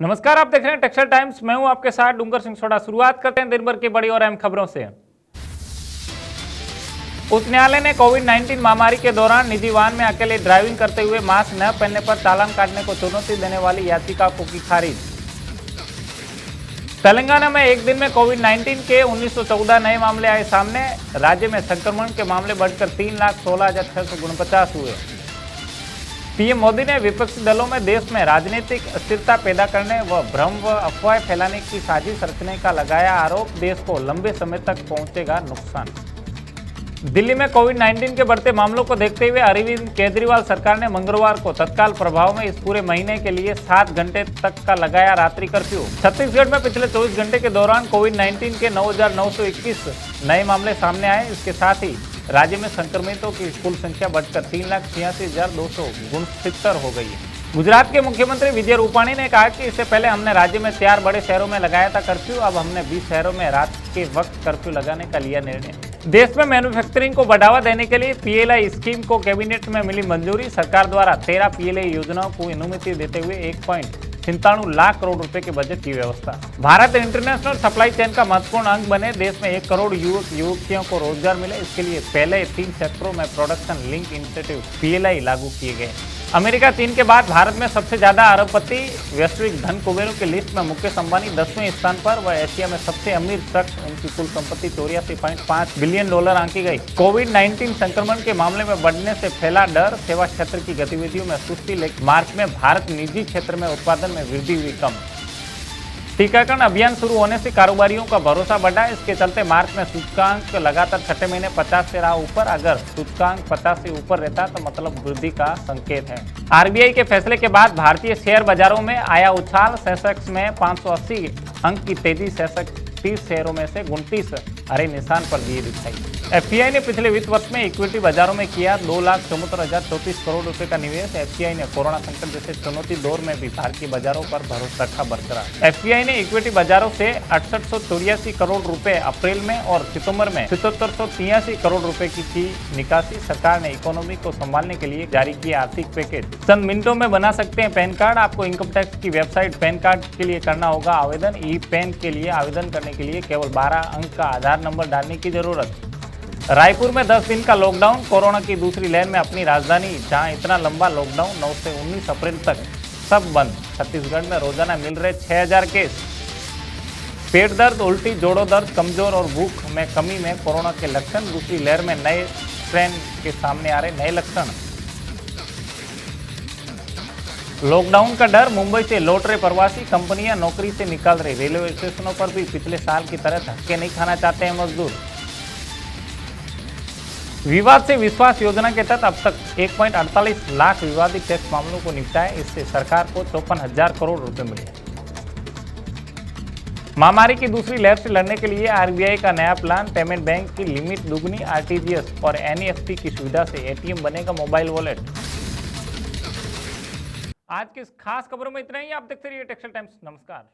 नमस्कार, आप देख रहे हैं टेक्सटाइल टाइम्स। मैं हूं आपके साथ डूंगर सिंह सोढ़ा। शुरुआत करते हैं दिन भर की बड़ी और अहम खबरों से। उच्च न्यायालय ने कोविड-19 महामारी के दौरान निजी वाहन में अकेले ड्राइविंग करते हुए मास्क न पहनने पर चालान काटने को चुनौती देने वाली याचिका को की खारिज। तेलंगाना में एक दिन में कोविड-19 के 1914 नए मामले आए सामने। राज्य में संक्रमण के मामले बढ़कर 3,16,649 हुए। पीएम मोदी ने विपक्षी दलों में देश में राजनीतिक अस्थिरता पैदा करने व भ्रम व अफवाह फैलाने की साजिश रचने का लगाया आरोप। देश को लंबे समय तक पहुंचेगा नुकसान। दिल्ली में कोविड-19 के बढ़ते मामलों को देखते हुए अरविंद केजरीवाल सरकार ने मंगलवार को तत्काल प्रभाव में इस पूरे महीने के लिए 7 घंटे तक का लगाया रात्रि कर्फ्यू। छत्तीसगढ़ में पिछले 24 घंटे के दौरान कोविड-19 के 9,921 नए मामले सामने आए। इसके साथ ही राज्य में संक्रमितों की कुल संख्या बढ़कर 3,86,269 हो गई है। गुजरात के मुख्यमंत्री विजय रूपाणी ने कहा कि इससे पहले हमने राज्य में 4 बड़े शहरों में लगाया था कर्फ्यू, अब हमने 20 शहरों में रात के वक्त कर्फ्यू लगाने का लिया निर्णय। देश में मैन्युफैक्चरिंग को बढ़ावा देने के लिए पीएलआई स्कीम को कैबिनेट में मिली मंजूरी। सरकार द्वारा 13 पीएलआई योजनाओं को अनुमति देते हुए 1.97 लाख करोड़ रुपए के बजट की व्यवस्था। भारत इंटरनेशनल सप्लाई चेन का महत्वपूर्ण अंग बने, देश में 1 करोड़ युवक युवतियों को रोजगार मिले, इसके लिए पहले 3 सेक्टरों में प्रोडक्शन लिंक इंसेंटिव पीएलआई लागू किए गए। अमेरिका चीन के बाद भारत में सबसे ज्यादा अरबपति। वैश्विक धन कुबेरों की लिस्ट में मुकेश अंबानी 10वें स्थान पर व एशिया में सबसे अमीर शख्स, उनकी कुल संपत्ति $84.5 बिलियन आंकी गई। कोविड-19 संक्रमण के मामले में बढ़ने से फैला डर, सेवा क्षेत्र की गतिविधियों में सुस्ती, लेकिन मार्च में भारत निजी क्षेत्र में उत्पादन में वृद्धि हुई कम। टीकाकरण अभियान शुरू होने से कारोबारियों का भरोसा बढ़ा। इसके चलते मार्च में सूचकांक लगातार छठे महीने 50 से रहा ऊपर। अगर सूचकांक 50 से ऊपर रहता तो मतलब वृद्धि का संकेत है। आरबीआई के फैसले के बाद भारतीय शेयर बाजारों में आया उछाल। सेंसेक्स में 580 अंक की तेजी। सेंसेक्स 30 शेयरों में से 29 हरे निशान पर दिए दिखाई। एफपीआई ने पिछले वित्त वर्ष में इक्विटी बाजारों में किया 2,74,034 करोड़ रुपए का निवेश। एफपीआई ने कोरोना संकट जैसे चुनौती दौर में भी भारतीय बाजारों पर भरोसा रखा बरकरार। एफपीआई ने इक्विटी बाजारों से 6884 करोड़ रुपए अप्रैल में और सितंबर में 7783 करोड़ रुपए की निकासी। सरकार ने इकोनॉमी को संभालने के लिए जारी किया आर्थिक पैकेज। चंद मिनटों में बना सकते हैं पैन कार्ड। आपको इनकम टैक्स की वेबसाइट पैन कार्ड के लिए करना होगा आवेदन। ई पैन के लिए आवेदन करने के लिए केवल 12 अंक का आधार नंबर डालने की जरूरत। रायपुर में 10 दिन का लॉकडाउन। कोरोना की दूसरी लहर में अपनी राजधानी, जहां इतना लंबा लॉकडाउन 9 से 19 अप्रैल तक सब बंद। छत्तीसगढ़ में रोजाना मिल रहे 6000 केस। पेट दर्द, उल्टी, जोड़ों दर्द, कमजोर और भूख में कमी में कोरोना के लक्षण। दूसरी लहर में नए स्ट्रेन के सामने आ रहे नए लक्षण। लॉकडाउन का डर, मुंबई से लौट रहे प्रवासी, कंपनियां नौकरी से निकाल रही। रेलवे स्टेशनों पर भी पिछले साल की तरह धक्के नहीं खाना चाहते हैं मजदूर। विवाद से विश्वास योजना के तहत अब तक 1.48 लाख विवादित टैक्स मामलों को निपटाया। इससे सरकार को 54,000 करोड़ रुपए मिले। महामारी की दूसरी लहर से लड़ने के लिए आरबीआई का नया प्लान। पेमेंट बैंक की लिमिट दुगनी, आरटीजीएस और एनईएफटी की सुविधा से एटीएम बनेगा मोबाइल वॉलेट। आज की इस खास खबरों में इतना ही। आप देखते रहिए टेक्सटाइल टाइम्स। नमस्कार।